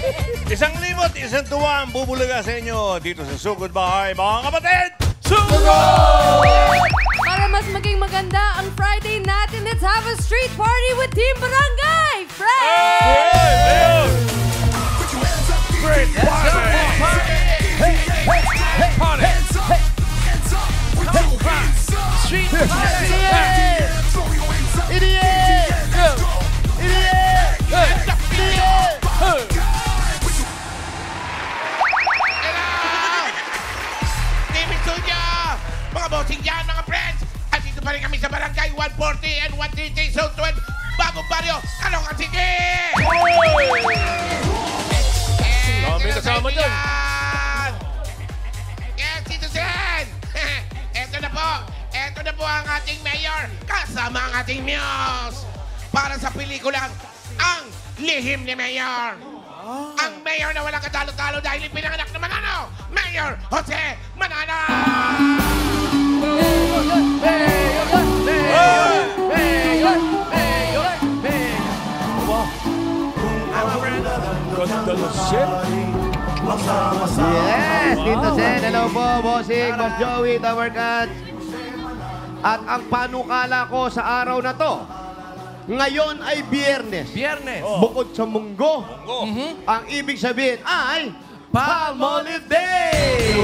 1,000 tuwa ang bubulaga sa inyo dito sa Sugod Bahay, mga kapatid! Para mas maging maganda ang Friday natin, let's have a street party with Team Barangay! Friends! Great party! Street party! Mga bossing dyan, mga friends! At dito pa rin kami sa Barangay 140 and 130 Zone 12, Bagong Baryo, Caloocan City! Dami kasama dyan. Yes, Tito Sen! Eto na po ang ating mayor kasama ang ating muse para sa pelikulang Ang Lihim ni Mayor. Ang mayor na walang katalo-talo dahil pinanganak ng Manano, Mayor Jose Manano! Yes, Tito Sen. Hello po, Bossing, Boss Joey, Tower Cat. At ang panukala ko sa araw na to, ngayon ay Biyernes. Biyernes. Bukod sa munggo, ang ibig sabihin ay Palmolive Day!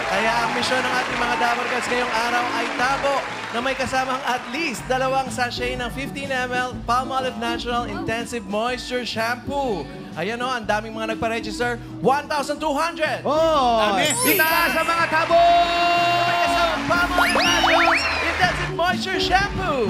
Kaya ang misyon ng ating mga Dabarkats ngayong araw ay tabo na may kasamang at least 2 sachet ng 15 ml Palmolive Natural Intensive Moisture Shampoo. Ayan o, ang daming mga nagpa-register. 1,200! Oh! Itaas sa mga tabo! May kasamang Palmolive Natural Intensive Moisture Shampoo.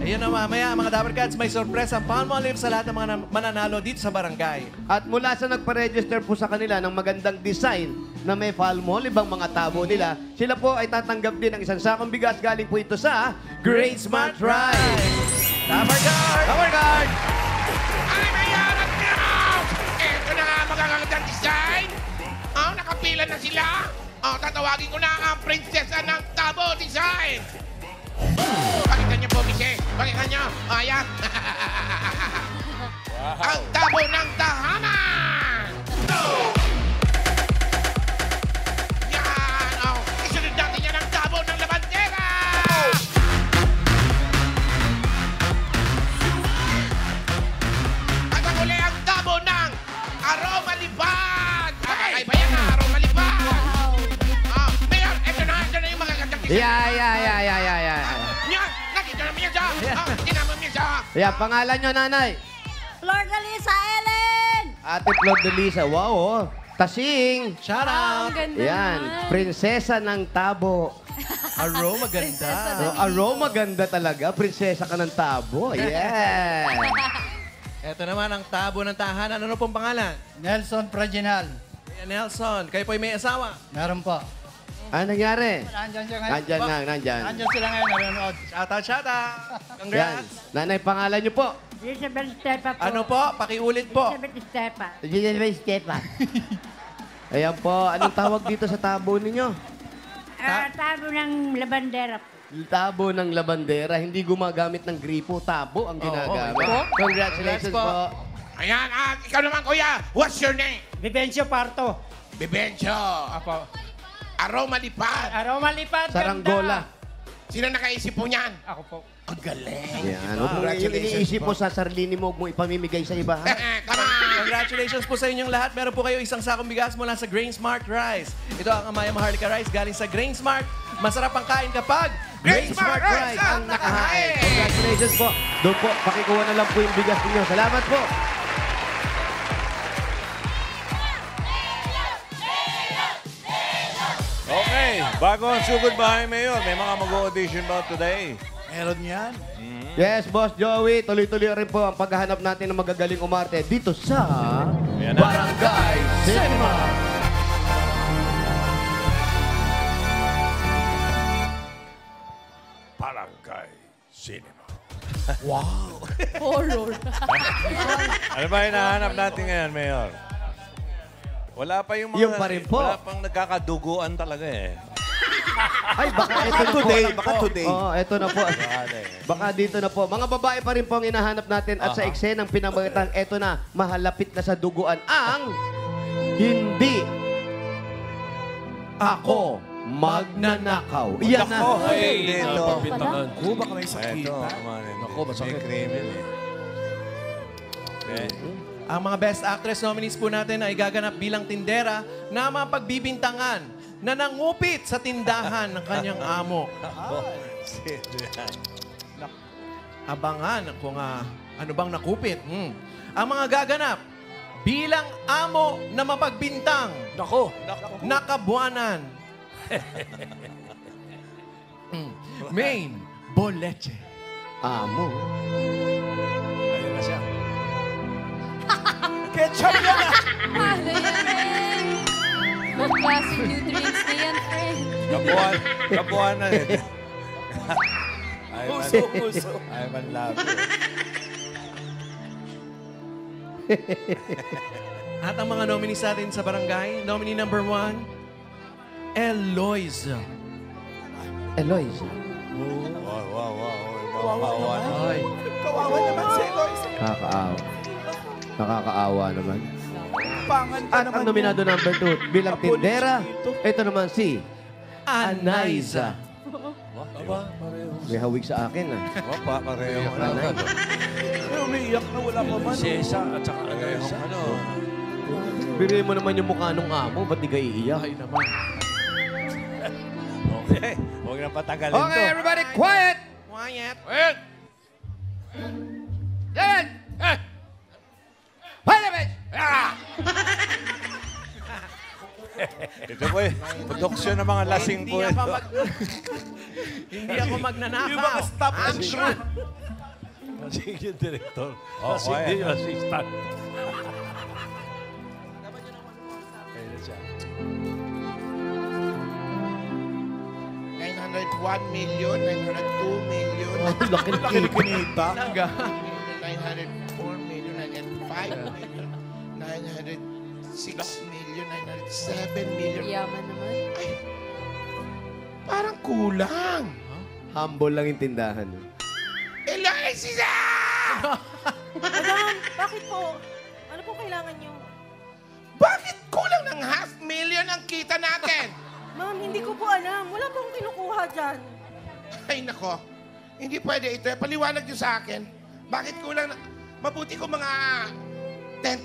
Ayun na mamaya, mga Dabarkats, may sorpresa ang Palmolive sa lahat ng mga mananalo dito sa barangay. At mula sa nagpa-register po sa kanila ng magandang design na may Palmolive ang mga tabo nila, sila po ay tatanggap din ng isang sakong bigas galing po ito sa Great Smart Rice! Dabarkard! Dabarkard! Ay, Mayor at Muse! Eto na nga magagandang design. Nakapila na sila. Tatawagin ko na ang prinsesa ng Tabo Design. Pakita niyo po, Mise. Pakita niyo. Ayan. Ang tabo ng tahanan. Yan. Isunod natin yan ang tabo ng labandera. At ang uli ang tabo ng aroma lipad. Kakaiba yan na aroma lipad. Mayor, ito na yung magagandang design. Yeah. Yan! Nakita namin yan siya! Tinamam niya siya! Yeah, pangalan nyo, nanay? Flor Galisa Ellen! Ate Claude Delisa. Wow, oh. Tasing! Shout Ang out! ganda Yan, naman. prinsesa ng tabo. Aroma ganda. Aroma ganda talaga. Prinsesa ka ng tabo. Yeah! Ito naman ang tabo ng tahanan. Ano pong pangalan? Nelson Praginal. Kuya Nelson, kayo po ay may asawa. Meron po. Ano nangyari? Nandyan siya ngayon. Nandyan. Nandyan sila ngayon, nanonood. Shout out. Yan. Congrats. Nanay, pangalan nyo po? Elizabeth Stepa po. Ano po? Pakiulit po. Elizabeth Stepa. Elizabeth Stepa. Ayan po. Anong tawag dito sa tabo ninyo? Tabo ng labandera po. Tabo ng labandera. Hindi gumagamit ng gripo. Tabo ang ginagamit. ito? Congratulations Congrats po. Ayan, ikaw naman kuya, what's your name? Vivencio Parto. Bibencho. Apo. Aroma lipad. Aroma Lipat. Saranggola. Sino nakaisip po niyan? Ako po. Ang galing. Yan. Huwag mong iniisip mo sa sarili mo. Huwag mo ipamimigay sa iba. Ha? Come on! Congratulations po sa inyong lahat. Meron po kayo isang sakong bigas mula sa Grain Smart Rice. Ito ang Amaya Maharlika Rice galing sa Grain Smart. Masarap ang kain kapag Grain Smart Rice ang nakahain. Congratulations po. Doon po, pakikuha na lang po yung bigas ninyo. Salamat po. Okay, bago ang Sugod Bahay Mayor, may mga mag-audition ba today? Meron yan. Yes, Boss Joey. Tuloy-tuloy rin po ang paghahanap natin ng magagaling umarte dito sa Ayan na. Barangay Cinema. Barangay Cinema. Horror. Ano ba hinahanap natin ngayon, Mayor? Wala pa yung mga... Yung pa rin po. Wala pang nagkakaduguan talaga eh. Ay, baka ito na po. Baka today. Oo, ito na po. Baka dito na po. Mga babae pa rin po ang hinahanap natin at sa eksenang pinamagatang eto na, mahalapit na sa duguan ang hindi ako magnanakaw. Yan na. Ay, dito. Baka may Ito, sakita. Ako, masakit. May criminal eh. Okay. Ang mga Best Actress nominees po natin ay gaganap bilang tindera na mapagbibintangan na nangupit sa tindahan ng kanyang amo. Abangan kung ano bang nakupit. Ang mga gaganap bilang amo na mapagbintang. Nakabuanan. Main Boleche. Amo. Ayun na siya. Ketchup yan ah! Ano yan? Good classic nutrients na yan, friend. Kabuhan na rin. Puso. I'm in love. At ang mga nominees natin sa barangay, nominee number 1, Eloisa. Eloise. Wow. Ay, Kawawa naman si Eloise. Nakakaawa naman. Pangan ka At naman ang nominado number 2 bilang Apo ni tindera, Chito. ito naman si Anaiza. may hawig sa akin. Pareho. Ay, umiiyak na wala pa man. Sesa at saka Parehong ano. Bigay mo naman yung mukha nung amo, ba't di ka iiyak? Ay naman. Okay. Huwag na patagalin to. Okay, everybody, quiet! Quiet. Yan! Quiet, bitch! Ito po eh. Production ng mga lasing po ito. Hindi ako magnanakaw. Yung mga stop and shoot. Lasing yung director. Oh, Lasing quiet. din yung assistant. Ayun siya. 901 million, 902 million, Laki na Laki ng kinita. 904 million, 905 million, 906 million, 907 million. Yaman naman. Ay, parang kulang. Humble lang yung tindahan. Eloisa! Madam, bakit po? Ano po kailangan niyo? Bakit kulang ng 500,000 ang kita natin? Ma'am, hindi ko po alam. Wala pong kinukuha dyan. Ay, nako. Hindi pwede ito. Paliwanag niyo sa akin. Bakit kulang na... Mabuti ko mga 10,000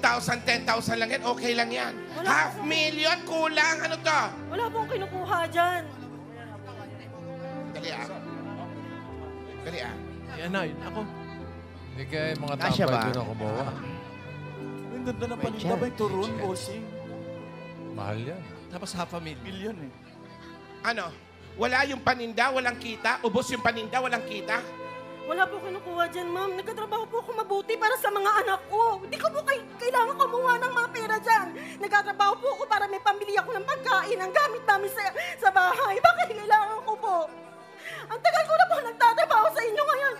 lang yan. Okay lang yan. Wala. 500,000 kulang. Ano to? Wala pong kinukuha dyan. Dali ah. Dali ah. Yan na, yun ako. Hindi kaya yung mga Kasya tambay ba? doon ako bawa. Ang ganda ng paninda. May turon, bossing. Mahal yan. Tapos $500,000. Billion eh. Ano? Wala yung paninda, walang kita? Ubos yung paninda, walang kita? Wala po kinukuha dyan, ma'am. Nagkatrabaho po ako mabuti para sa mga anak ko. Hindi ko po kailangan kumuha ng mga pera dyan. Nagkatrabaho po ako para may pambili ako ng pagkain, ang gamit namin sa bahay. Bakit kailangan ko po? Ang tagal ko na po nagtatrabaho sa inyo ngayon.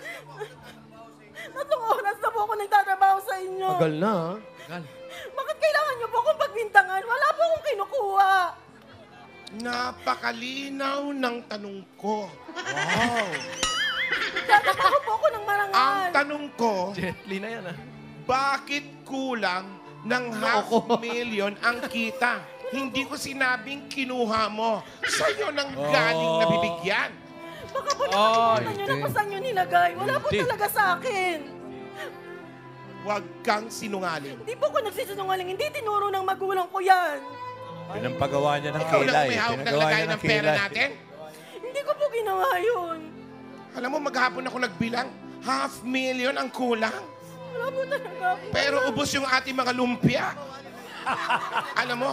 3 oras na po ako nagtatrabaho sa inyo. Tagal na, ha? Bakit kailangan niyo po akong pagbintangan? Wala po akong kinukuha. Napakalinaw ng tanong ko. Nagtatrabaho po ako ng marangal. Ang tanong ko, Jet Li na yan, bakit kulang ng 500,000 ang kita? Hindi ko sinabing kinuha mo. Sa'yo nang galing na bibigyan. Baka po nakalimutan niyo na kung saan niyo nilagay. Wala po talaga sa akin. Huwag kang sinungaling. Hindi po ako nagsisinungaling. Hindi tinuro ng magulang ko yan. Pinampagawa niya ng Ikaw lang kilay. may hawak ng Pinagawa lagay niya ng pera kilay. natin. Hindi ko po ginawa yun. Alam mo, maghapon ako nagbilang. 500,000 ang kulang. Wala po talaga ako. Pero ubos yung ating mga lumpia. Alam mo,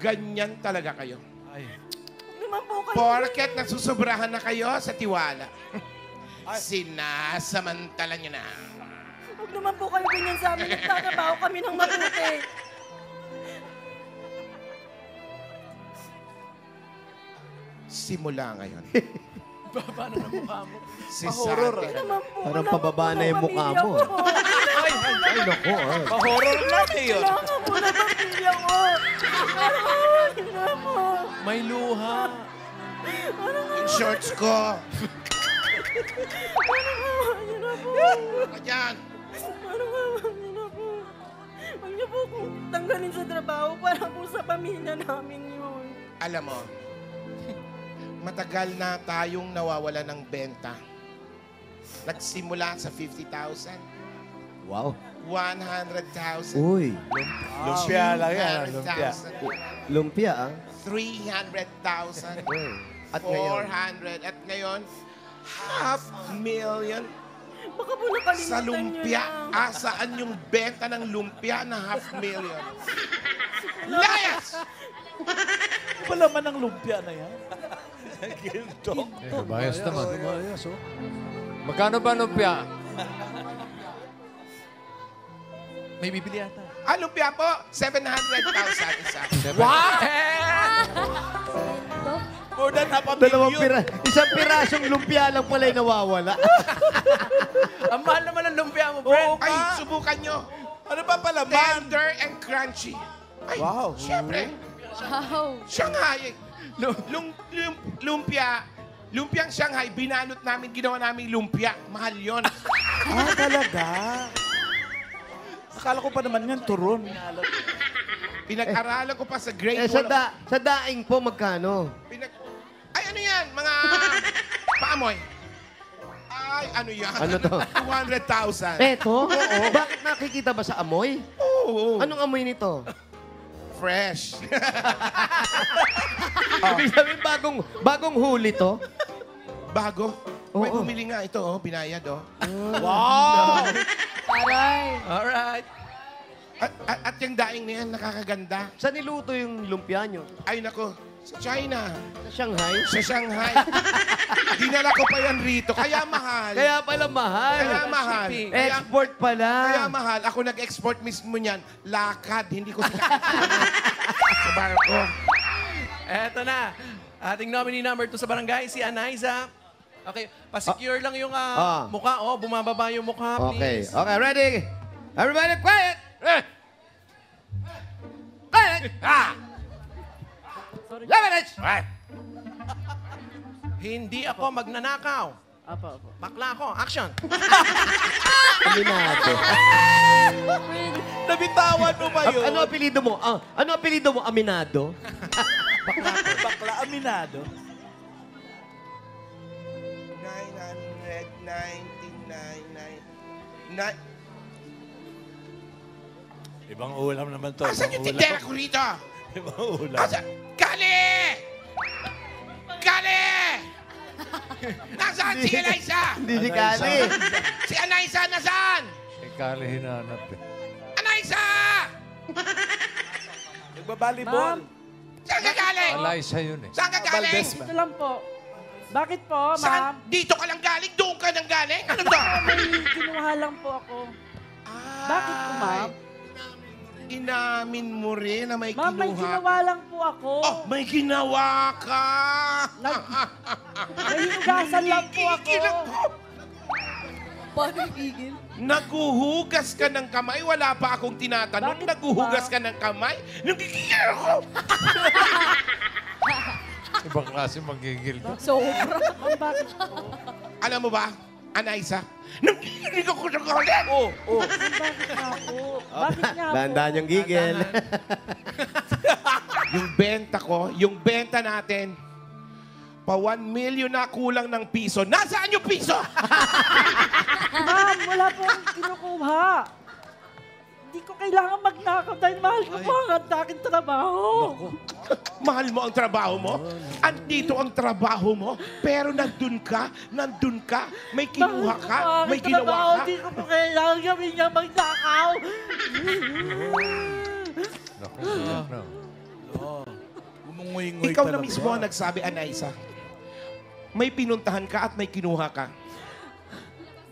ganyan talaga kayo. Huwag naman po kayo. Porket nasusobrahan na kayo sa tiwala. Sinasamantala nyo na. Huwag naman po kayo ganyan sa amin. Nagtatrabaho kami ng mabuti. Simula ngayon. Baba na ng mukha mo. Si Horror, Sate. Naman po. Parang wala pababa po na yung ng mukha pamilya mo. ko. Ay, naku, ah. Pa-horror lang eh yun. Kailangan po ng pamilya ko. Ay, hindi na po. May luha. Yung shorts ko. Yun na po. Ayan. Yun na po. Huwag niyo po kung tanggalin sa trabaho para po sa pamilya namin yun. Alam mo, matagal na tayong nawawala ng benta. Nagsimula sa 50,000, Wow. 100,000, Uy, Lumpia lang yan. Lumpia. 200,000, lumpia ah. 300,000, At ngayon? 400, at ngayon, 500,000 Baka po nakalimutan sa lumpia. niyo na. Saan yung benta ng lumpia na 500,000? Layas! Wala man ang lumpia na yan. Bayas naman. Bayas, oh. Magkano ba lumpia? May bibili yata. Lumpia po, 700,000 isa. More than half a Dalawang million. isang pirasong lumpia lang pala yung nawawala. Ang mahal naman ng lumpia mo, friend. Ay, subukan nyo. Ano pa pala, man? Tender and crunchy. Ay, Wow. syempre. Wow. Shanghai. Lumpia. Lumpiang Shanghai, binanot namin, ginawa namin lumpia. Mahal yon. Talaga? Akala ko pa naman yan, turon. Pinag-aralan ko pa sa grade 1. Sa daing po, magkano? Ay, ano yan? Mga paamoy. Ay, ano yan? Ano to? 200,000. Eto? Oo. Bakit nakikita ba sa amoy? Oo. Anong amoy nito? Fresh. Ibig sabihin, bagong huli to? Bago. May Oo. bumili nga ito, oh. Binayad, oh. Wow! Aray. Alright. At yung daing na yan, nakakaganda. Saan niluto yung lumpia nyo? Ay, nako. Sa China. Sa Shanghai? Sa Shanghai. Dinala ko pa yan rito. Kaya mahal. Kaya pala mahal. Kaya mahal. shipping. Export pala. Kaya mahal. Ako nag-export mismo niyan. Lakad. Hindi ko sila sa barko. Eto na. Ating nominee number 2 sa barangay, si Anaiza. Okay, pa-secure lang yung mukha. Oh, bumababa yung mukha, Okay. please. Okay, ready? Everybody quiet! Quiet! Leverage! Hindi ako magnanakaw. Bakla ako. Action. Aminado. Nabitawan mo ba yun? Ano apelido mo? Ano apelido mo? Aminado? Bakla aminado. 999. Ibang ulam naman to. Asan yung Ibang tindera ko rito? Ibang ulam. Asan? Kali! Kali! Nasaan si Eliza? Hindi si Kali. Si Anaiza nasaan? Ikali hinanap eh. Anaiza! Nagbabalibol. Saan ka galing? Alaysa yun eh. Saan ka galing? Valdez ba? Ito lang po. Bakit po, Saan? ma'am? Dito ka lang galing? Doon ka nang galing? Ano to? May kinuha lang po ako. Bakit po, ma'am? Inamin mo rin na may Ma'am, may kinuha. ginawa lang po ako. Oh, may ginawa ka! May hinugasan lang po ako. Paano gigil? Naguhugas ka ng kamay? Wala pa akong tinatanong. Bakit Naguhugas ba? ka ng kamay? Nagigigil ako! Ibang klase magigil doon. Sobra. Ma'am, bakit po? Alam mo ba, Anaiza? Nagigil ako ng galit! Oh. Ma'am, bakit nga po? Bakit nga po? Dahan-dahan yung gigil. Yung benta ko, yung benta natin, pa 1 million na kulang ng piso. Nasaan yung piso? Ma'am, wala po akong kinukuha. Hindi ko kailangan magnakaw dahil mahal ko po ang aking trabaho. Mahal mo ang trabaho mo? Andito ang trabaho mo? Pero nandun ka, may kinuha ka, may ginawa ka. Hindi ko po kailangan gawin niya magnakaw. Naku, yan na. Gumungoy-ngoy Ikaw ka na lang mismo ba? ang nagsabi, Anaiza. May pinuntahan ka at may kinuha ka.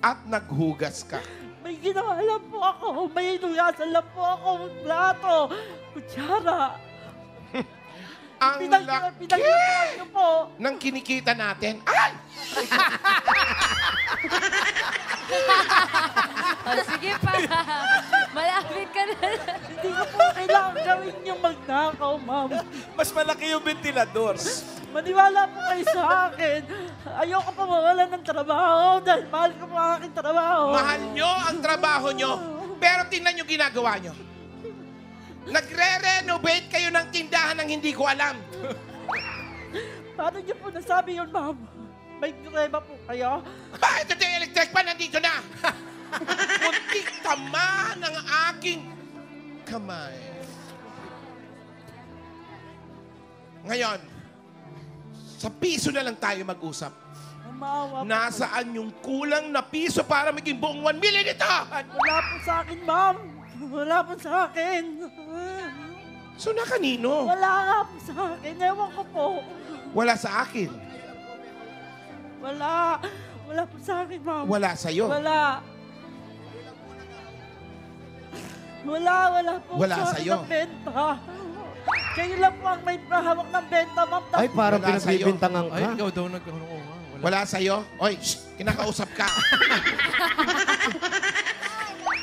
At naghugas ka. May ginawa lang po ako. May inugasan lang po ako. Plato. Kutsara. Ang Pinaglutuan laki niyo po. ng kinikita natin. Ay! Oh, sige pa. Malapit ka na. Hindi ko po kailangan gawin niyo magnakaw, ma'am. Mas malaki yung ventilador. Maniwala po kayo sa akin. Ayoko pa mawala ng trabaho dahil mahal ko po ang aking trabaho. Mahal nyo ang trabaho nyo, pero tingnan nyo ginagawa nyo. Nagre-renovate kayo ng tindahan ng hindi ko alam. Paano niyo po nasabi yun, ma'am? May greba po kayo? Bakit ito yung electric pan nandito na? Muntik tama ng aking kamay. Ngayon, sa piso na lang tayo mag-usap. Maawa po. Nasaan yung kulang na piso para maging buong 1 million ito? Wala po sa akin, ma'am. Wala po sa akin. So na kanino? Wala nga po sa akin. Ewan ko po. Wala sa akin. Wala. Wala po sa akin, ma'am. Wala sa'yo. Wala. Wala po Wala sa akin sa'yo. ng benta. Kayo lang po ang may hawak ng benta, ma'am. Ay, parang Wala sa'yo. pinagbibintangan Ay, ka. ikaw daw nag-ano nga. Wala sa'yo? Oy, shh, kinakausap ka.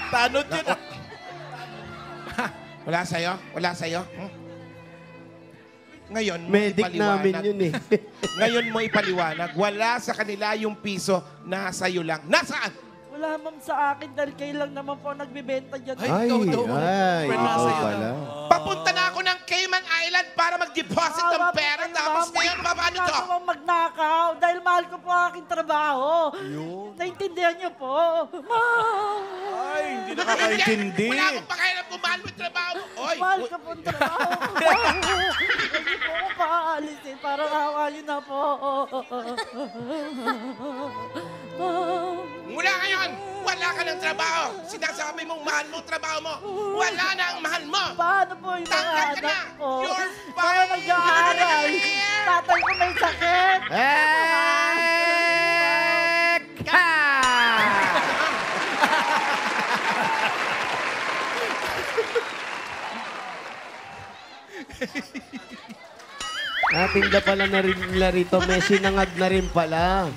Tanod yun. Wala sa'yo? Wala sa'yo? Ngayon mo Medic namin ipaliwanag. yun eh. Ngayon mo ipaliwanag. Wala sa kanila yung piso. Nasa'yo lang. Nasaan? Wala, ma'am, sa akin dahil kayo lang naman po nagbibenta dyan. Ay, ikaw daw. Friend ikaw nasa iyo pala. Papunta na ako ng Cayman Island para mag-deposit ng Awa po pera. kayo, Tapos ma'am. ngayon, paano to? Wala namang magnakaw dahil mahal ko po ang aking trabaho. Naintindihan niyo po? Ma'am! Ay, hindi nakakaintindi. Wala akong pakialam kung mahal mo yung trabaho mo. Oy, Mahal ka po ang trabaho. Huwag niyo po ako paalisin. Parang awa niyo na po. mula ngayon, wala ka ng trabaho. Sinasabi mong mahal mo ang trabaho mo. Wala na ang mahal mo. Paano po yung mga Tanggal ka na. anak ko? You're Mga fired. nag-aaral. Tatay ko may sakit. Eka! Natinda pala na rin nila rito. May sinangag na rin pala.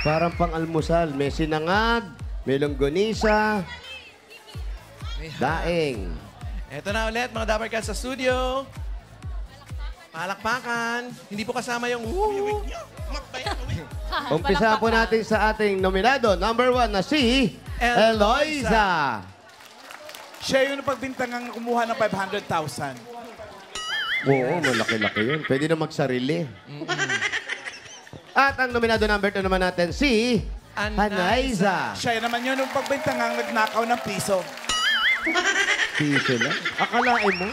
Parang pang-almusal. May sinangag, may longganisa, daing. Eto na ulit, mga Dapper Cats sa studio. Palakpakan. Hindi po kasama yung woo. Umpisa po natin sa ating nominado. Number 1 na si Eloisa. Siya yung pagbintangang kumuha ng 500,000. Oo, malaki-laki yun. Pwede na magsarili. At ang nominado number 2 naman natin si Anaiza. Siya naman yun yung pagbintangang nagnakaw ng piso. Piso lang. Akalain mo?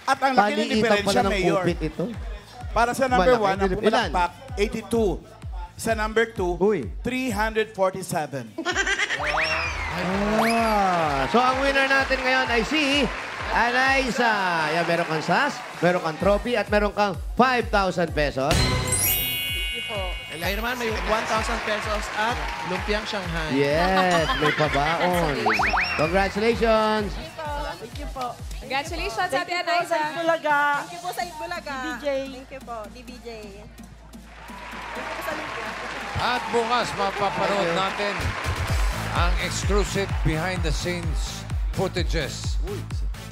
At ang laki ng Paliitan diferensya, pala ng Mayor. kupit ito. Para sa number Malaki. 1, ang Ilan? pumalakpak, 82. Sa number 2, Uy. 347. So ang winner natin ngayon ay si Anaiza. Yan, meron kang sas, meron kang trophy, at meron kang 5,000 pesos. Ay naman, may 1,000 pesos at lumpiang Shanghai. Yes, may pabaon. Congratulations. Thank you po. Congratulations, Thank Ate you po sa Anaiza. Bulaga. Thank you po sa Itbulaga. DBJ. Thank you po, DBJ. Thank you po sa Lumpia. At bukas, mapaparoon natin ang exclusive behind-the-scenes footages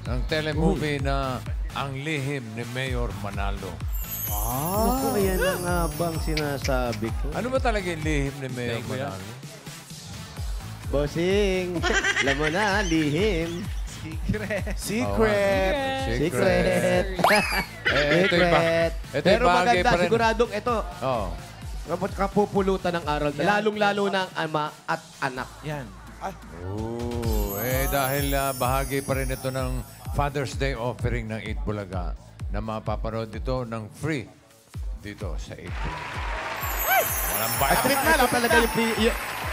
ng telemovie na Ang Lihim ni Mayor Manalo. Naku, yan ang nga bang sinasabi ko. Ano ba talaga yung lihim ni Mayor Thank you, Manalo? Bossing, alam mo na, lihim. Secret. Secret. Ito yung Secret. ito Pero yung bagay maganda, pa rin. siguradong ito. Oo. Kapag kapupulutan ng aral, lalong-lalo ng ama at anak. Yan. Oo. Dahil bahagi pa rin ito ng Father's Day offering ng Eat Bulaga na mapaparoon dito ng free dito sa Eat Bulaga. Walang At bayad. trip na lang talaga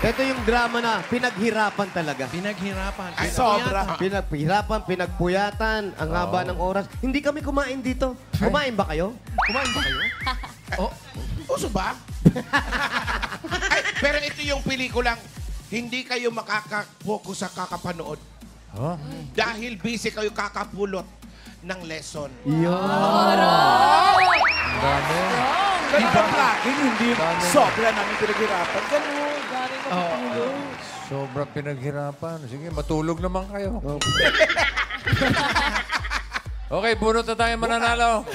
ito yung drama na pinaghirapan talaga. Pinaghirapan. Ay, sobra. Pinaghirapan, pinagpuyatan, ang haba ng oras. Hindi kami kumain dito. Kumain ba kayo? Kumain ba kayo? Uso ba? Ay, pero ito yung pelikulang hindi kayo makaka-focus sa kakapanood. Huh? Dahil busy kayo kakapulot ng lesson. Ang dami. Ganun ang plugin, hindi sobra namin pinaghirapan. Ganun. Sobrang pinaghirapan. Sige, matulog naman kayo. Okay, bunot na tayo mananalo.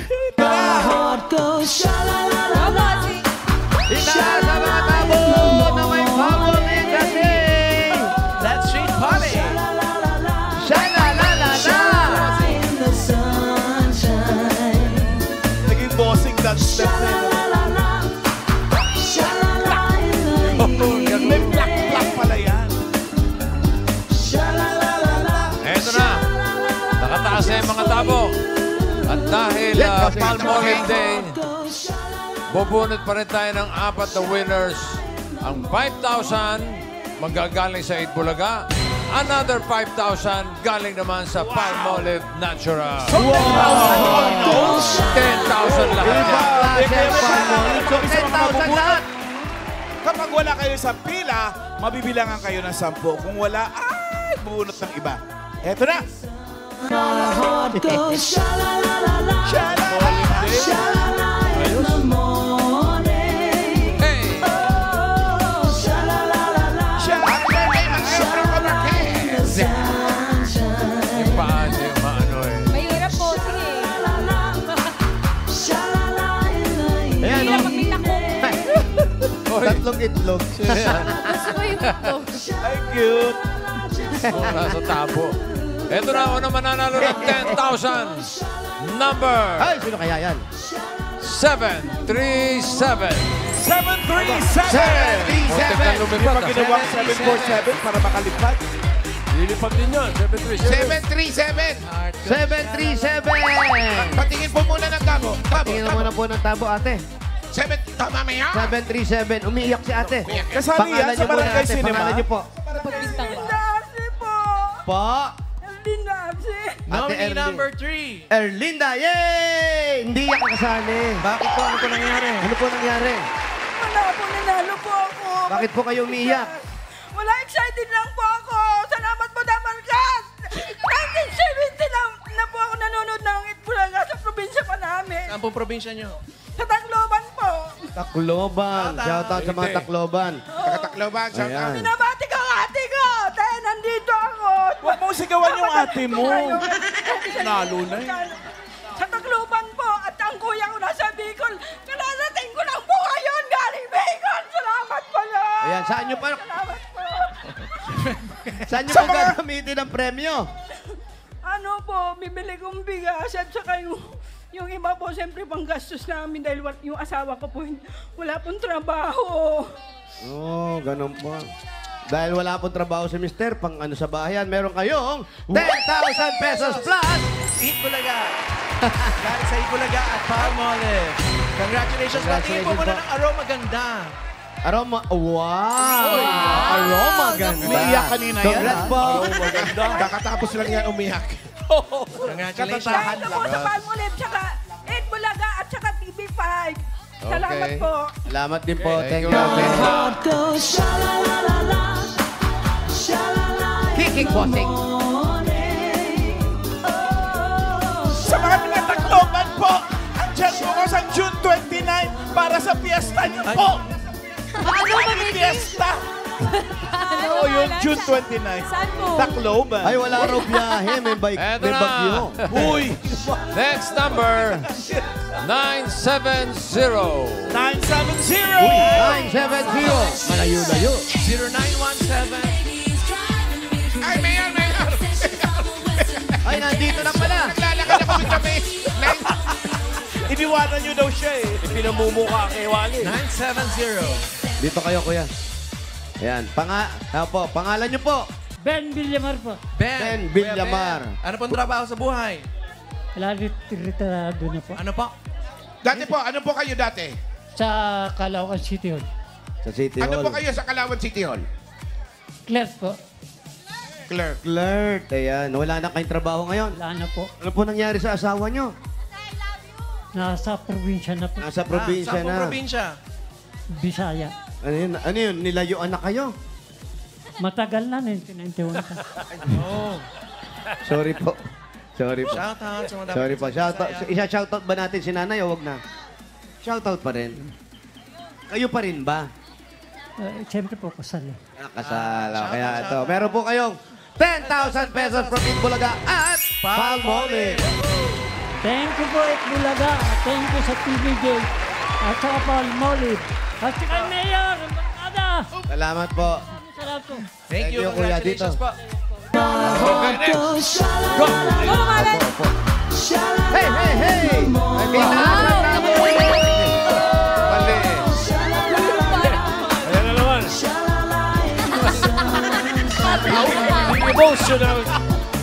Itaas sa mga tabo na may pamuli kasi. Let's street party! Sha-la-la-la-la! Naging bossing that step na yun. May black pala yan. Eto na. Nakataas na yung mga tabo. At dahil Palmolive Day, bubunot pa rin tayo ng 4 na winners. Ang 5,000 manggagaling sa 8 Bulaga. Another 5,000 galing naman sa Palmolive Natural. 10,000 lahat yan. So, 10,000 lahat. Kapag wala kayo sa pila, mabibilangan kayo ng 10. Kung wala, ay, bubunot ng iba. Eto na. Hey! Yung paa, hindi yung maano eh. Mahirap po. Sige. Ayan, Mahirap pag may takong. tatlong itlog. Gusto ko yung ito. Ay, cute. Nasa tabo. Ito na ako na mananalo ng 10,000. Number Ay, sino kaya yan? 737. 737. 737. Muntik na Hindi lumipad. pa ginawang 747 para makalipad. Lilipad din yun. 737. 737. 737. Patingin po muna ng tabo. Tabo, Tingnan tabo. muna po ng tabo, ate. 7, tama mo yan? 737. Umiiyak si ate. Kasali yan Pangalan sa niyo muna, Barangay ate. Cinema. Pangalan niyo po. Nasi po! Po. Hindi nasi! Nominee Erlyn. number 3. Erlinda, yay! Hindi yan kasali. Bakit po? Ano po nangyari? Ano po nangyari? Wala po, nanalo po ako. Bakit po kayo umiiyak? Wala, excited lang po ako. Salamat po, Damarkas. 1970 lang na po ako nanonood ng Itbulaga sa probinsya pa namin. Saan pong probinsya nyo? Sa Tacloban po. Tacloban. Shout out sa mga Tacloban. Nakatakloban. Shout out. Ayan. Binabati ko ang ate ko. Dahil nandito ako. Huwag mong sigawan yung ate mo. Nalo na eh. Sa Tacloban po. At ang kuya ko nasa Bicol. Kararating ko lang po ngayon. Galing Bicol. Salamat po yun. Ayan, saan nyo pa? Salamat po. Saan nyo pa gagamitin ang premyo? Ano po, bibili kong bigas at saka yung iba po, siyempre pang gastos namin dahil yung asawa ko po wala pong trabaho. Oh, ganun po. Dahil wala pong trabaho si Mister, pang ano sa bahayan, meron kayong 10,000 pesos plus! Itbulaga. Galing sa Itbulaga at Palmolive. Congratulations. Patingin po muna ng aroma ganda. Aroma, wow! Aroma, ganda. Umiiyak kanina yan, Congrats ha? po. Kakatapos lang yan umiyak. Congratulations. Dahil po sa Palmolive, tsaka Itbulaga at tsaka TV5. Salamat Okay. po. Salamat din po. Thank Thank you. you. Kicking bossing. Sa mga pinatagloban po, andyan po ako sa June 29 para sa fiesta niyo po. Ano ba may Fiesta! Ano? Oo, yung Wala June sa- 29. Saan po? Tacloban. Ay, wala raw biyahe. May Eto may na. bagyo. Uy! Next number 970. 970! 970. Malayo-layo. 0917. Ay, Mayor, Mayor. Ay, nandito na pala. Naglalakad ako kami. Iniwanan niyo daw siya eh. Pinamumuka kay Wally. 970. Dito kayo, kuya. Ayan. Pangalan niyo po. Ben Villamar po. Ben Kuya Villamar. Ben. Ano pong trabaho sa buhay? Wala retirado na po. Ano po? Dati po, ano po kayo dati? Sa Calaucan City Hall. Sa City Ano Hall. po kayo sa Kalawan City Hall? Clerk po. Clerk. Clerk. Ayan. Wala na kayong trabaho ngayon. Wala na po. Ano po nangyari sa asawa niyo? Nasa probinsya na po. Nasa probinsya Saan pong na. probinsya? Bisaya. Ano yun? Nilayuan na kayo? Matagal na, 1991 pa. Oh. Sorry po. Sorry po. Shout out sa mga Sorry po. Bisaya. Isa-shoutout ba natin si nanay o wag na? Shoutout pa rin. Kayo pa rin ba? Siyempre po, kasal. Kasal. Shoutout, Kaya ito. shoutout. Meron po kayong 10,000 pesos from Itbulaga at Palmolive. Thank you po, Itbulaga. Thank you sa TVJ. At saka po, Molly. At saka Mayor, ang bangkada. Salamat po. Salamat po. Thank you. Kuya, dito. Congratulations po. Hey, hey, hey! Pinaasan namin! Mali. Ayan na naman.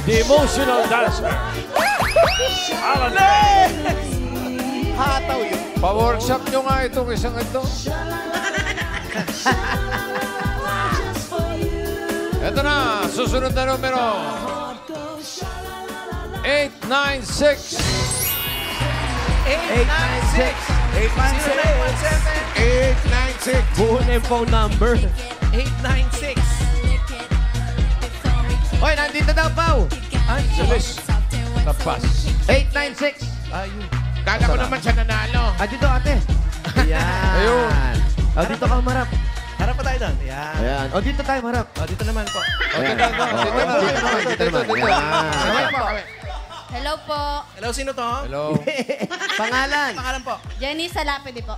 The emotional dancer. Alan. Hataw yun. Pa-workshop nyo nga itong isang ito. Ito na, susunod na numero. 896. 896. 896. Buo na yung phone number. 896. Hoy, nandito daw, Pao. Ay, Bilis. Tapas. 896. ayun. Kala ko naman siya nanalo. Dito, ate. Ayan. Ayun. Dito ka marap. Harap pa tayo doon. Yan. Ayan. Dito tayo marap. Dito naman po. Ayan. Dito naman. Ayan. Hello po. Hello, sino to? Hello. Pangalan? Pangalan po? Jenny Salapidi po.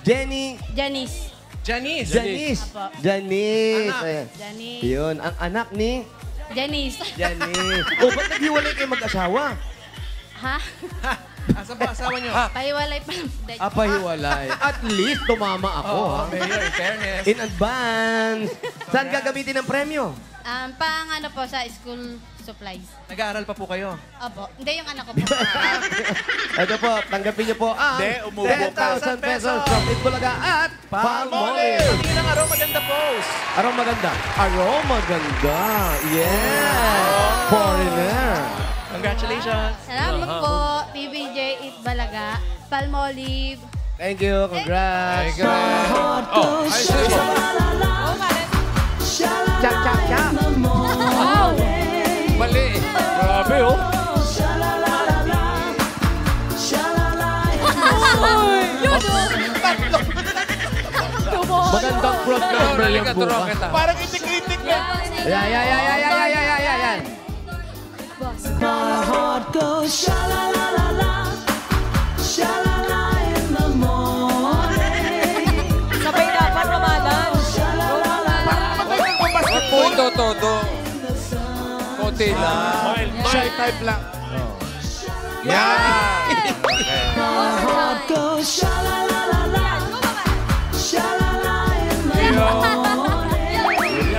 Jenny. Janice. Janice. Janice. Apo. Janice. Anak. Ayan. Janice. Yun, ang anak ni Janice. Janice. Ba't naghiwalay kayo mag-asawa? Ha? Asan po asawa niyo? Pahiwalay pa. Apahiwalay. At least tumama ako. Oo, ha? Mayor, in fairness. In advance. Saan gagamitin ang premyo? Pang ano po sa school supplies. Nag-aaral pa po kayo? Opo. Hindi yung anak ko po. Ito po, tanggapin niyo po ang Hindi, umubo pa. 10,000 pesos from Itbulaga at Palmolive. Patingin ang araw maganda post. Aroma ganda. Aroma ganda. Yeah. Foreigner. Congratulations. Salamat po. PBJ Itbalaga. Palmolive. Thank you. Congrats. Thank you. Oh, ay, sis. Chak, chak, chak. Wow! Mali. Grabe, oh. Magandang plot number Halika, yung turuan buka. kita. Parang itik-itik na. Yan. Sabay dapat kamalan. Huwag po ito, todo. Konti lang. Shy type lang. Yan.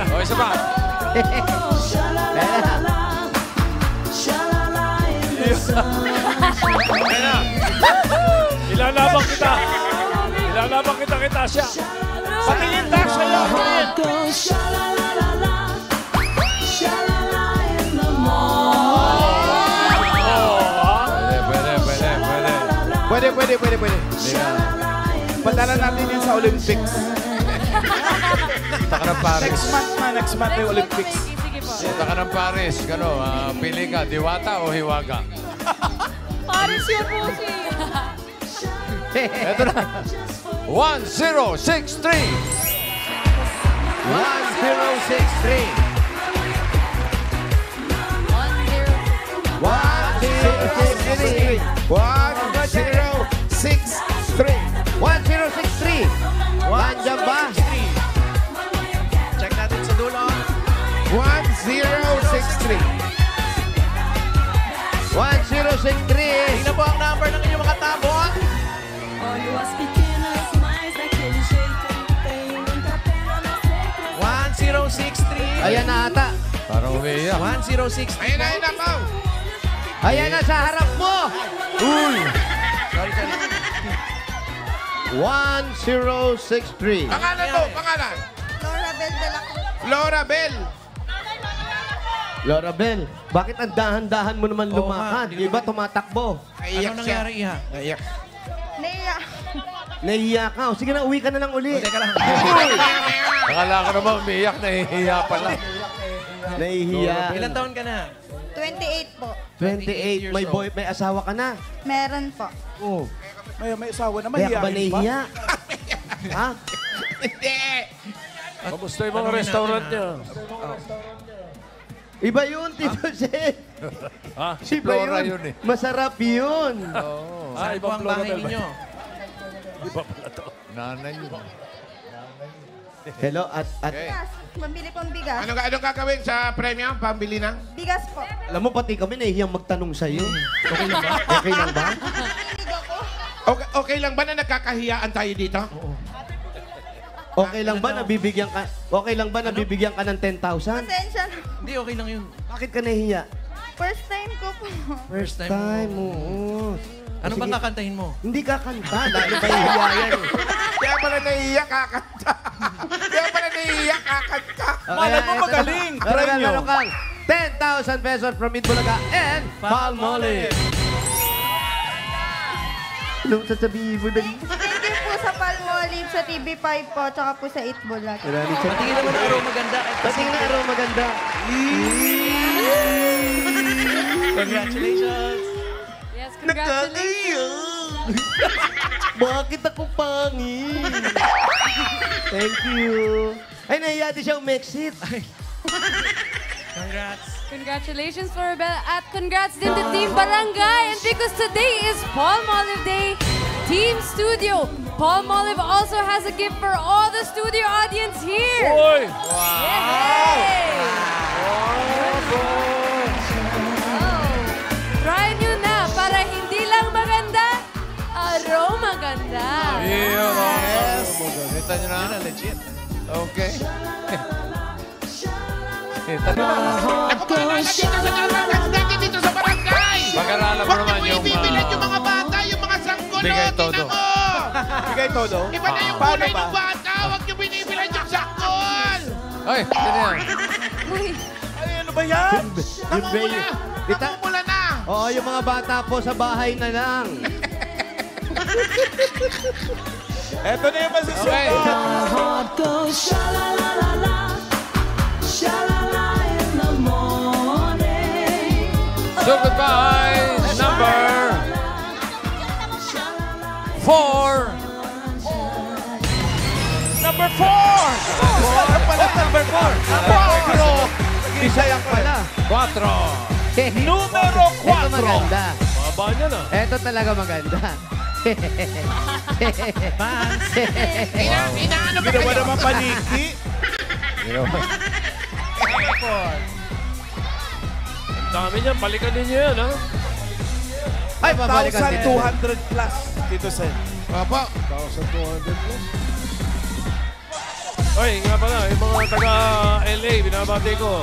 O, isa pa. Ayan na. Ilalaban kita. Ilalaban kita siya. Patingin na siya. Pwede. Padala natin yun sa Olympics. Punta ka ng Paris. Next month yung Olympics. Sige po. Punta ka ng Paris. Gano, pili ka, diwata o hiwaga? Paris yun po si... Ito na. 1063. 1063. 1063. Nandiyan ba? Check natin sa dulo. 1063. 1063. Tingnan po ang number ng inyong mga tabon. 1063. Ayan na ata. Parang umiiyak. 1063. Ayun na, Pao. Ayan na sa harap mo. Sorry. 1063. Pangalan mo, pangalan. Flora Bell. Laura Bell, bakit ang dahan-dahan mo naman Oo lumakad? nga. Iba tumatakbo. Naiyak Ano siya. nangyari, Iha? Naiyak. Nahihiya ka. O, sige na, uwi ka na lang uli. Teka lang. Akala ko naman umiiyak, nahihiya pala. Nahihiya. Ilan taon ka na? 28 po. 28. May boy, may asawa ka na. Meron po. Oh. May asawa na Kaya ka ba mahihayin nahihiya? Ha? Hindi. Kamusta yung mga restaurant niyo? Iba yun, Tito Sen. Si Iba Flora yun eh. Masarap yun. Saan po ang bahay ninyo? Nanay yun. Hello, at Bigas. Mabili pong bigas. Anong gagawin sa premyo? Pambili ng? Bigas po. alam mo, pati kami nahihiyang magtanong sa'yo. Okay lang ba? Okay lang ba? Okay lang ba na nagkakahiyaan tayo dito? Okay lang ba nabibigyan ka ng 10,000? Pasensya na. Hindi, okay lang yun. Bakit ka nahihiya? First time ko po. First time. Time, oo. Ano Sige. bang kakantahin mo? Hindi ka kanta. Lalo ba hihiya yan? Kaya pala nahihiya kakanta. Kaya pala nahihiya kakanta. Malay mo magaling. Try nyo. Meron kang 10,000 pesos from Eat Bulaga and Palmolive. Anong sasabihin mo dali? Thank you po sa Palmolive, sa TV5 po, tsaka po sa Itbulag. Patingin naman ang araw maganda. Patingin na araw maganda. Congratulations. Yes, congratulations. Bakit ako pangit? Thank you. Ay, nahiya din siya umexit. Congrats. Congratulations, Floribel. At congrats din to Team Barangay. And because today is Palmolive Day, Team Studio, Palmolive also has a gift for all the studio audience here. Oy! Yay! Try nyo na para hindi lang maganda, aroma ganda. Yes. Kita nyo na? Legit. Okay. Kita nyo na. Naku, paalala dito sa Dalmagas natin dito sa barangay. Pag-aralan mo Huwag naman niyo yung, po ibibilan yung mga bata, yung mga sanggol. bigay Tingnan todo. mo. Bigay todo. Iba na yung Paano kulay ba? ng bata. Huwag niyo binibilan yung sanggol. Ay, sino yan? Uy, Ay, ano ba yan? Namumula. Tita- Namumula na. Oo, yung mga bata po sa bahay na lang. Eto na yung masusunod. Okay. So goodbye, number 4. Number 4! Ano pala number 4? Bisayang pala. 4. Numero Ito maganda. Baba niya na. Ito talaga maganda. Inaano ba Ginawa kayo? naman paniki. Ang dami niya. Balikan ninyo yan, ha? Ay, babalikan din. 1,200 plus, Tito Sen. Opo. 1,200 plus. Oy, nga pala, yung mga taga-LA, binabati ko.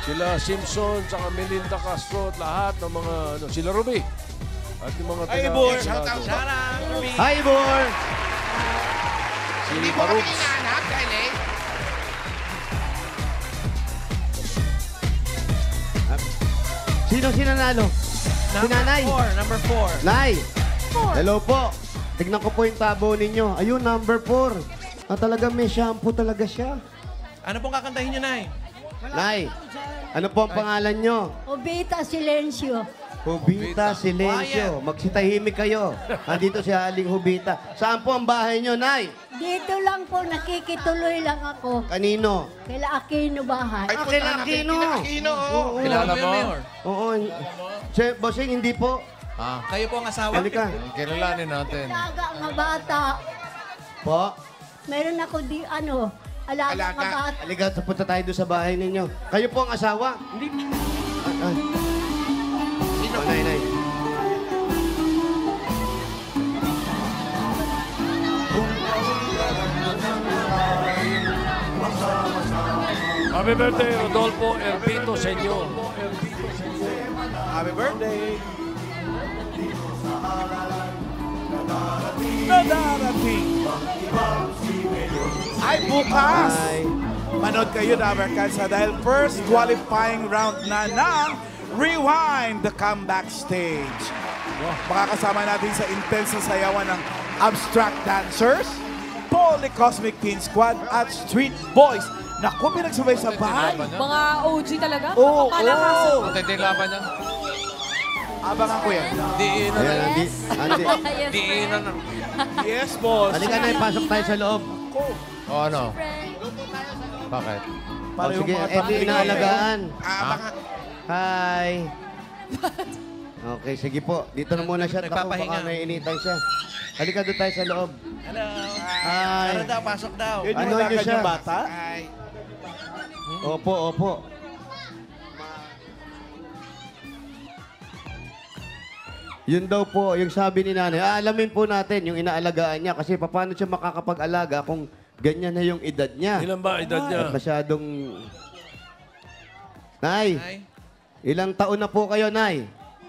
Sila Simpson, saka Melinda Castro, at lahat ng mga, sila Ruby. At yung mga Ay, taga... Bor. Shout out, Ruby. Hi, Bor! Si Hindi mo kami Parooks. inaanap, Kyle. Sino sinanalo? Si Nanay. Number 4. Nay! Hello po. Tignan ko po yung tabo ninyo. Ayun, number 4. Talaga may shampoo talaga siya. Ano pong kakantahin nyo, Nay? Nay, ano po ang pangalan nyo? Obita Silencio. Hubita Silencio. Magsitahimik kayo. Andito si Aling Hubita. Saan po ang bahay nyo, Nay? Dito lang po, nakikituloy lang ako. Kanino? Kaila Aquino bahay. Ay, punta natin. Aquino. Kina Aquino, oo. Kilala Ano mo? Mayor? Oo. Bossing, hindi po. Ah, Kayo po ang asawa? Halika. kilalanin natin. Alaga nga bata. Po. Meron ako alaga Alaga. nga bata. Halika, punta tayo doon sa bahay ninyo. Kayo po ang asawa? Hindi. Oh, nay. Happy birthday, Rodolfo Erpito Senyor. Happy birthday. Nadarating. Ay, bukas. Hi. Manood kayo, Dabarkansa, dahil first qualifying round na ng Rewind, the comeback stage. Makakasama natin sa intense na sayawan ng Abstract Dancers, Poly Cosmic Teen Squad, at Street Boys. Naku, pinagsabay-sabay. mga OG talaga? Oo, Palakasan. oo. Matindi yung laban niya. Abangan ko yan. Diinan na. Yes. Yes, Diinan na. Yes, boss. Halika na, pasok tayo sa loob. O ano? Bakit? Para yung sige, mga eto tumbling inaalagaan. Baka, Hi. Okay, sige po. Dito na muna siya. Ako, Nagpapahinga. baka naiinitan siya. Halika doon tayo sa loob. Hello. Hi. Tara daw, pasok daw. Yun yung Ano alaga niyo siya? niyang bata? ay, Opo, opo. Yun daw po, yung sabi ni nanay, alamin po natin yung inaalagaan niya kasi paano siya makakapag-alaga kung ganyan na yung edad niya. Ilan ba edad niya? At masyadong... Nay, Hi. ilang taon na po kayo, Nay?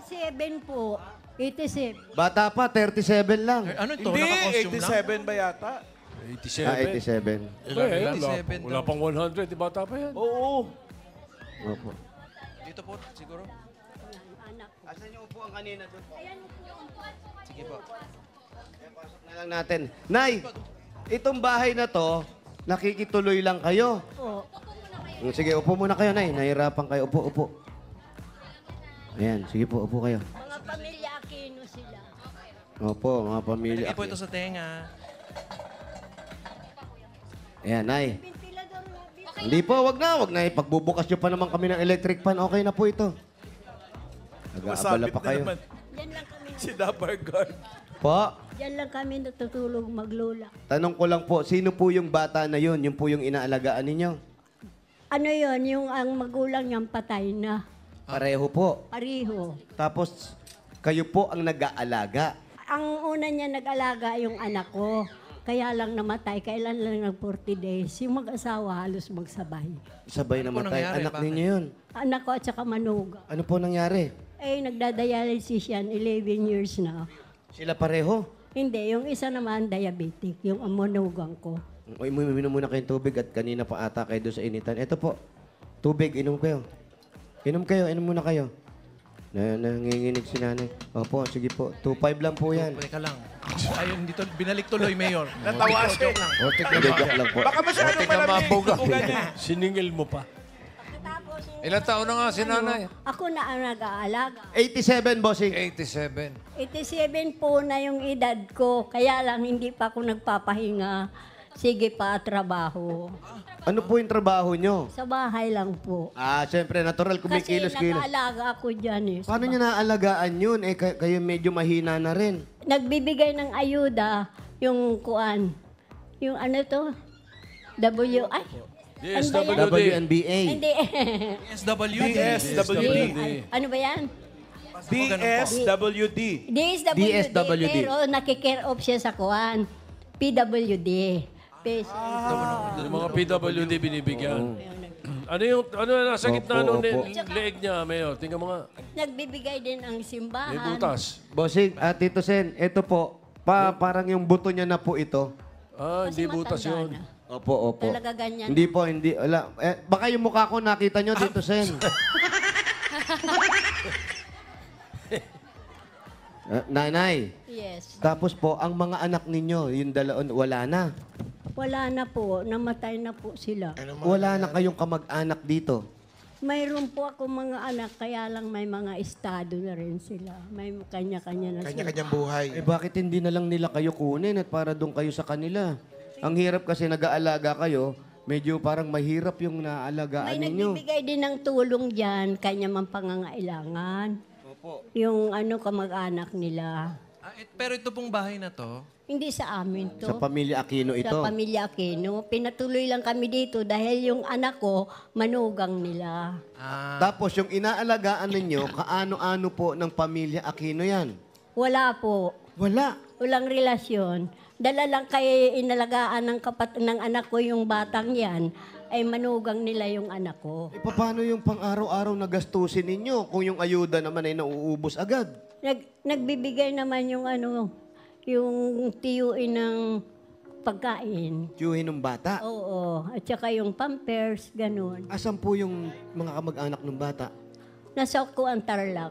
87 po. 87. Bata pa, 37 lang. Ano ito? Hindi, Naka-costume lang? 87 ba yata? 87. Ah, 87. Ilan? 87 Wala daw. pang 100. Di bata pa yan. Oo. Opo. Dito po, siguro. Asan yung upo ang kanina doon? Sige po. Pasok na lang natin. Nay, itong bahay na to, nakikituloy lang kayo. Po. Sige, upo muna kayo, Nay. Nahirapan kayo. Upo, upo. Ayan, sige po, upo kayo. Mga pamilya Aquino sila. Opo, mga pamilya. Lagay po ito sa tenga. Ayan, Nay. Ventilador na. Hindi po, wag na. Pagbubukas nyo pa naman kami ng electric fan, okay na po ito. Nag-aabala Masabit pa na kayo. naman Diyan lang kami. si Dabarkad. Po, Diyan lang kami natutulog maglula. tanong ko lang po, sino po yung bata na yun? Yung po yung inaalagaan ninyo? Ano yon yung ang magulang niyang patay na. Pareho po. Pariho. Tapos, kayo po ang nag-aalaga. Ang una niya nag-alaga yung anak ko. Kaya lang namatay. Kailan lang ng 40 days. Yung mag-asawa halos magsabay. Sabay Ano po namatay. nangyari? Anak Bakit? ninyo yun. Anak ko at saka manuga. Ano po nangyari? Nagdadialysis yan. 11 years na. Sila pareho. Hindi, yung isa naman diabetic. Yung manugang ko. Uy, uminom muna kayong tubig at kanina pa ata kayo doon sa initan. Ito po, tubig, inom kayo. Inom muna kayo. Nanginginig si nanay. Opo, sige po. 2.5 lang po yan. Teka lang. Ayun, dito, binalik tuloy, Mayor. Natawa siya. Otik na Hindi, joke lang po. Baka masyadong Otik na malamig. mabuga. Tubugan niya. Siningil mo pa. Tapos, Ilang taon na nga si nanay? ako na ang nag-aalaga. 87, bossing. 87. 87 po na yung edad ko. Kaya lang hindi pa ako nagpapahinga. Sige pa, trabaho. Ano po yung trabaho nyo? Sa bahay lang po. Ah, syempre, natural, Kasi kumikilos-kilos. nag-aalaga ako dyan eh. Paano nyo naalagaan yun? Kayo medyo mahina na rin. Nagbibigay ng ayuda yung kuan. Yung ano to? Ay, DSWD. WNBA. hindi. SWD. DSWD. Ano ba yan? DSWD. DSWD. Pero nakikare off siya sa kuan. PWD. Yung mga PWD binibigyan. Ano nasa gitna Opo, nung opo. leeg niya, Mayor? Tingnan mo nga. Nagbibigay din ang May simbahan. butas. Bossing, Tito Sen, ito po, parang yung buto niya na po ito. Ah, hindi Kasi butas matanda yun. na. Opo, opo. Talaga ganyan. Hindi po, hindi. Wala. Baka yung mukha ko nakita nyo, Tito Sen. Nanay, Yes. tapos po, ang mga anak ninyo, yung dalawang, wala na. Wala na po. Namatay na po sila. Wala na kayong kamag-anak dito. Mayroon po ako mga anak, kaya lang may mga estado na rin sila. May kanya-kanya na sila. kanya-kanyang buhay. Bakit hindi na lang nila kayo kunin at para doon kayo sa kanila? Ang hirap kasi nag-aalaga kayo, medyo parang mahirap yung May naalagaan ninyo. nagbibigay din ng tulong dyan, kanya man pangangailangan. Opo. Yung kamag-anak nila. Pero ito pong bahay na to, Hindi sa amin to. Sa pamilya Aquino ito. Sa pamilya Aquino. Pinatuloy lang kami dito dahil yung anak ko, manugang nila. Tapos yung inaalagaan ninyo, kaano-ano po ng pamilya Aquino yan? Wala po. Wala. Walang relasyon. Dala lang kay inalagaan ng anak ko yung batang yan, ay manugang nila yung anak ko. Paano yung pang-araw-araw na gastusin ninyo kung yung ayuda naman ay nauubos agad? Nagbibigay naman yung yung tiyuin ng pagkain. Tiyuhin ng bata. Oo. At saka yung pampers, ganun. Asan po yung mga kamag-anak ng bata? Nasa ko ang Tarlac.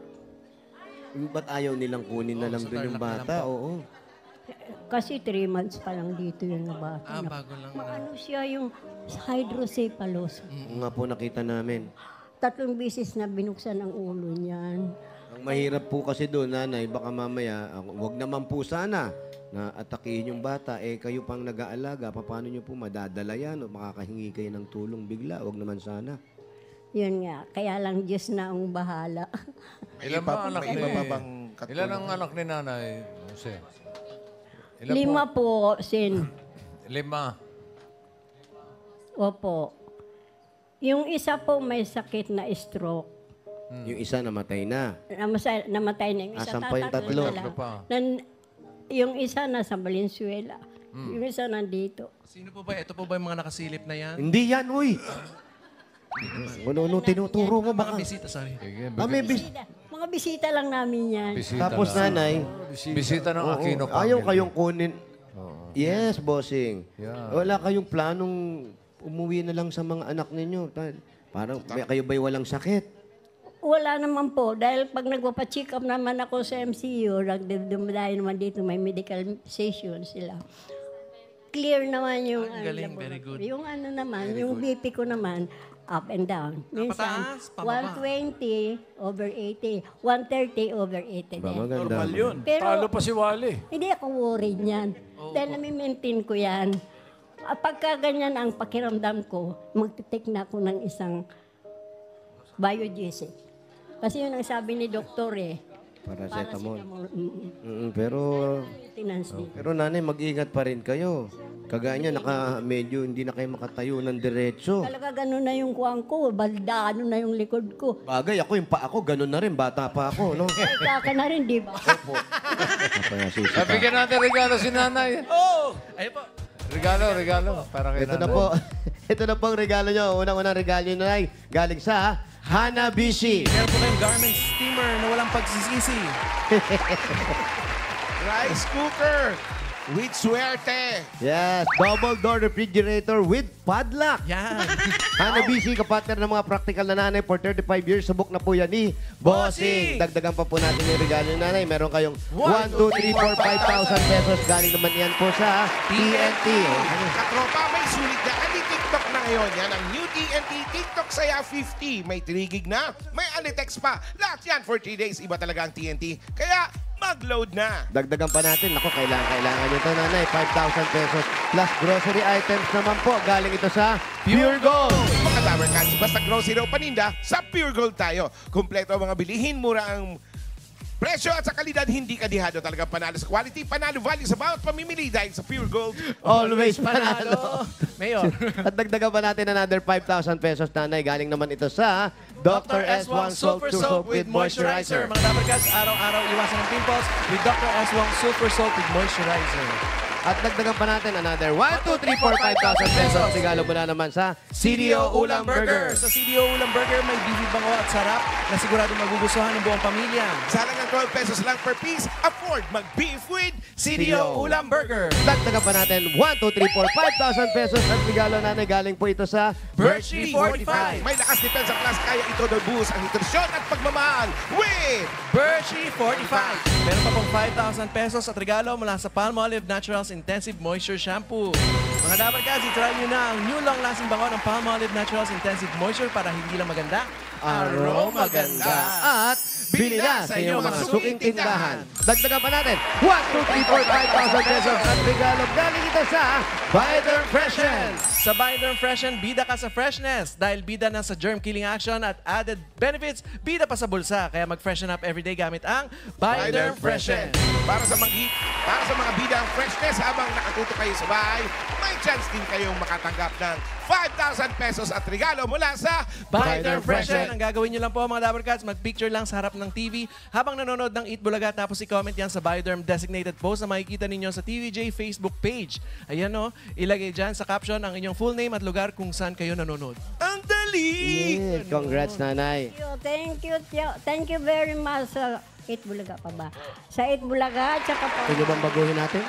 Ba't ayaw nilang kunin na lang doon yung bata? Oo. Kasi 3 months pa lang dito yung bata. bago lang na. Ano siya yung hydrocephalus. Nga po nakita namin. 3 beses na binuksan ang ulo niyan. Ang mahirap po kasi doon, nanay, baka mamaya, wag naman po sana, na atakihin yung bata, kayo pang nag-aalaga, paano nyo po madadala yan o makakahingi kayo ng tulong bigla? Huwag naman sana. Yun nga, kaya lang Diyos na ang bahala. Ilan ba anak may ni... iba pa bang Ilan ang anak ni Nanay Jose? Ilan 5 po, Sin. 5. Opo. Yung isa po may sakit na stroke. Yung isa namatay na. Namatay na yung isa. Asan pa yung tatlo? na lang. Tatlo pa. Yung isa nasa Valenzuela. Yung isa nandito. Sino po ba? Ito po ba yung mga nakasilip na yan? Hindi yan, uy! Ano tinuturo mo Mga baka? bisita, sorry. Sige, Mga bisita lang namin yan. bisita Tapos lang. nanay, Bisita ng Aquino family. ayaw kayong kunin. Yes, bossing. Yeah. Wala kayong planong umuwi na lang sa mga anak ninyo. Parang kayo ba'y walang sakit? Wala naman po. Dahil pag nagpapacheck up naman ako sa MCU, dahil naman dito may medical session sila. Clear naman yung galing, very good. Yung ano naman, yung BP ko naman, up and down. Minsan, Pataas, pababa. 120/80, 130/80 din. Maganda. Pero Talo pa si Wally. hindi ako worried niyan. Dahil nami-maintain ko yan. Pagka ganyan ang pakiramdam ko, magtitake na ako ng isang biogesic. Kasi yun ang sabi ni doktor Paracetamol. Paracetamol. Pero Maintenance din. nanay, mag-ingat pa rin kayo. Kagaya niya, medyo hindi na kayo makatayo ng diretso. Talaga ganun na yung kuwang ko, baldado na yung likod ko. Bagay, ako yung paa ko, ganun na rin. Bata pa ako, no? Ay, kaka na rin, di ba? Bigyan natin regalo si Nanay. Oh! Ayun po. Regalo. Para kay Ito na Nanay. po. Ito na po ang regalo nyo. Unang-unang regalo nyo na galing sa Hanabishi. Meron po kayong garment steamer na walang pagsisisi. Rice cooker with suerte. Yes, double door refrigerator with padlock. Yan. Hanabishi, kapatner ng mga practical na nanay for 35 years. Subok na po yan ni Bossing. Dagdagan pa po natin yung regalo ni nanay. Meron kayong 1, 2, 3, 4, 5,000 pesos. Galing naman yan po sa TNT. Katropa, may sulit na. Andi TikTok na ngayon. Yan ang new TNT TikTok Saya 50. May 3 gig na. May Alitex pa. Lahat yan for 3 days. Iba talaga ang TNT. Kaya mag-load na. Dagdagan pa natin. Ako, kailangan nyo ito, nanay. 5,000 pesos plus grocery items naman po. Galing ito sa Pure Gold. Mga Tower Cats, basta grocery o paninda, sa Pure Gold tayo. Kumpleto ang mga bilihin, mura ang presyo at sa kalidad, hindi kadihado. Talagang panalo sa quality, panalo value sa bawat pamimili dahil sa Pure Gold. Always panalo. Mayor. At dagdagan pa natin another 5,000 pesos, nanay. Galing naman ito sa Dr. S1 Super Soap with Moisturizer. Mga Dabarkas, araw-araw iwasan ng pimples with Dr. S1 Super Soap with Moisturizer. At dagdagan pa natin another 1, 2, 3, 4, 5,000 pesos. Regalo mo na naman sa CDO Ulam Burger. Sa CDO Ulam Burger, may beefy bango at sarap na sigurado magugustuhan ng buong pamilya. Sa halagang 12 pesos lang per piece, afford mag-beef with CDO Ulam Burger. Dagdagan pa natin 1, 2, 3, 4, 5,000 pesos. At regalo nanay galing po ito sa Birch Tree 45. May lakas depensa plus, kaya ito daw buhos ang nutrisyon at pagmamahal with Birchie 45. Meron pa pong 5,000 pesos at regalo mula sa Palmolive Naturals Intensive Moisture Shampoo. Mga Dabarkas, itry nyo na ang new long-lasting bango ng Palmolive Naturals Intensive Moisture para hindi lang maganda, aroma ganda. At bili na sa inyong mga suking tindahan. Dagdagan pa natin 1, 2, 3, 4, 5,000 pesos. At regalo galing ito sa Bioderm Freshen. Sa Bioderm Freshen, bida ka sa freshness. Dahil bida na sa germ-killing action at added benefits, bida pa sa bulsa. Kaya mag-freshen up everyday gamit ang Bioderm Freshen. Para sa mga bidang freshness habang nakatuto kayo sa bahay, may chance din kayong makatanggap ng 5,000 pesos at regalo mula sa Bioderm Freshen. Ang gagawin nyo lang po mga Dabarcats, mag-picture lang sa harap ng TV habang nanonood ng Eat Bulaga, tapos i-comment yan sa Bioderm designated post na makikita ninyo sa TVJ Facebook page. Ayan o, ilagay dyan sa caption ang inyong full name at lugar kung saan kayo nanonood. Ang dali! Yes, congrats, nanay. Thank you. Thank you very much sa Eat Bulaga pa ba? Sa Eat Bulaga, tsaka pa. Pwede bang baguhin natin?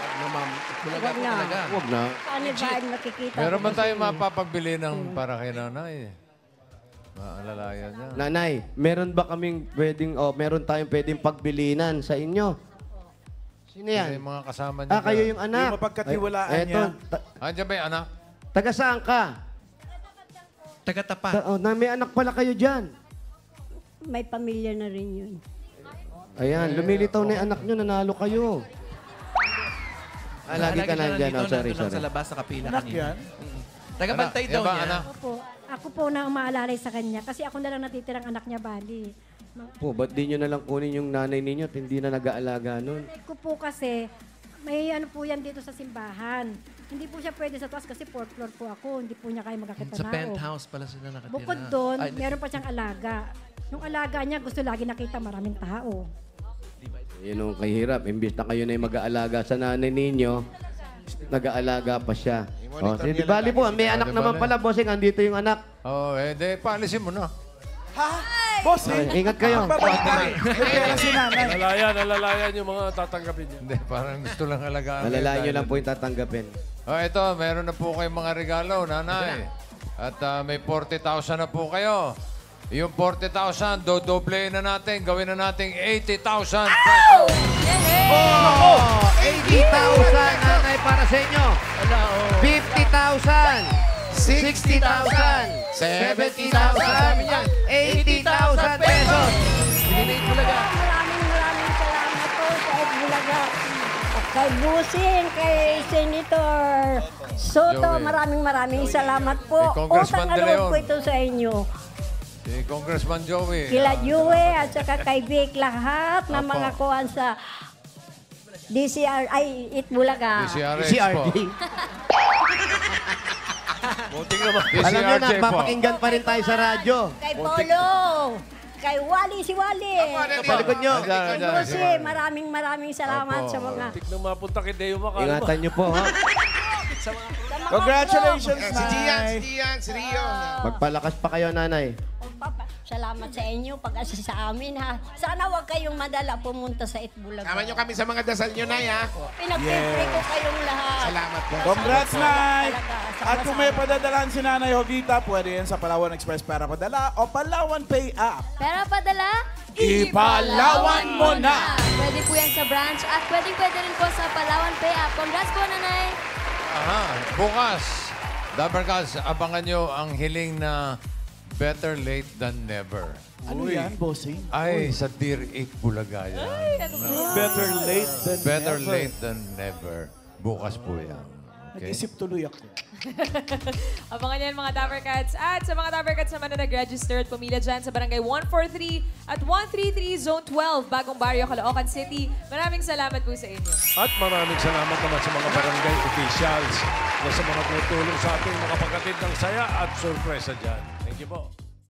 Bulaga Wag po na. talaga. Huwag na. Paano ba makikita? Meron ko ba kasi tayo yun? mapapagbili ng para kay Nanay? Maalalayan niya. Nanay, meron tayong pwedeng pagbilinan sa inyo? Sino Yan. yan? Yung mga kasama niya. Kayo yung anak. Yung mapagkatiwalaan Ay, niya. Andiyan ba yung anak? Taga saan ka? Taga-tapat. May anak pala kayo dyan. May pamilya na rin yun. Ayan, lumilitaw na yung anak nyo, nanalo kayo. lagi ka nandyan. Oh, sorry, nandun lang sorry. sa labas, nakapila Anak kanina. yan. Tagabantay Anak, daw yan ba, niya. anak? Opo, ako po na umaalalay sa kanya kasi ako na lang natitirang anak niya, Bali. Po, ba't di nyo na lang kunin yung nanay ninyo at hindi na nag-aalaga nun? Ko po kasi, may ano po yan dito sa simbahan. Hindi po siya pwede sa taas kasi 4th floor po ako. Hindi po niya kaya magkakita Sa na. penthouse pala sila nakatira. Bukod doon, Ay, meron pa siyang alaga. Yung alaga niya, gusto lagi nakita maraming tao. Yun ang kahirap. Imbis na kayo na yung mag-aalaga sa nanay ninyo, nag-aalaga pa siya. Oh, si Di Bali po, may anak naman pala, bossing. Andito yung anak. Oh, paalisin mo na. Boss, Okay, ingat kayo. Babalik. May pera si nanay. Alalayan yung mga tatanggapin niya. Hindi, parang gusto lang alagaan. Malalayan nyo lang po yung tatanggapin. Oh, ito, meron na po kayong mga regalo, nanay. At may 40,000 na po kayo. Yung 40,000, dodoble na natin. Gawin na natin 80,000 pesos. 80,000 nanay para sa inyo. 50,000. 60,000. 70,000. 80,000 pesos. Maraming salamat po sa Bulaga. At kay Busing, kay Senator Soto, Joey. maraming salamat po. Kay Congressman Utang De na Leon. loob po ito sa inyo. Si Congressman Joey. Kila Yue at saka kay Vic, lahat ng Opo. mga kuhan sa DCR, ay Itbulaga. DCRH po. CRD. Buting naman. Alam nyo na, DCRJ po. papakinggan pa rin tayo sa radyo. Kay Polo, kay Wally, si Wally. Sa likod nyo. Kay Lucy, maraming salamat Opo. sa mga... Tik nang mapunta kay Deo Macal. Ingatan nyo po, ha? Congratulations, Si Gian, Nay. si Rio. Magpalakas pa kayo, nanay. Salamat sa inyo pag-assist sa amin, ha. Sana wag kayong madala pumunta sa Itbulaga. Tama nyo kami sa mga dasal nyo, Nay, ha? Pinagpipray ko kayong lahat. Salamat po. Congrats, Nay. Talaga, At kung may padadalan si Nanay Jovita, pwede yan sa Palawan Express para padala o Palawan Pay App. Pera padala? Ipalawan mo na! Pwede po yan sa branch at pwede rin po sa Palawan Pay App. Congrats po, nanay! Aha, bukas. Dabarkas, abangan nyo ang hiling na Better Late Than Never. Ano yan, bossing? Ay, sa Dear 8 Bulaga yan. Better late than Better never. Late Than Never. Bukas po yan. Okay? Nag-isip tuloy ako. Abangan yan mga Dapper Cats. At sa mga Dapper Cats naman na nag-register at pumila dyan sa Barangay 143 at 133 Zone 12, Bagong Barrio, Caloocan City. Maraming salamat po sa inyo. At maraming salamat naman sa mga barangay officials na sa mga tutulong sa ating mga pagkatid ng saya at sorpresa dyan. Thank you po.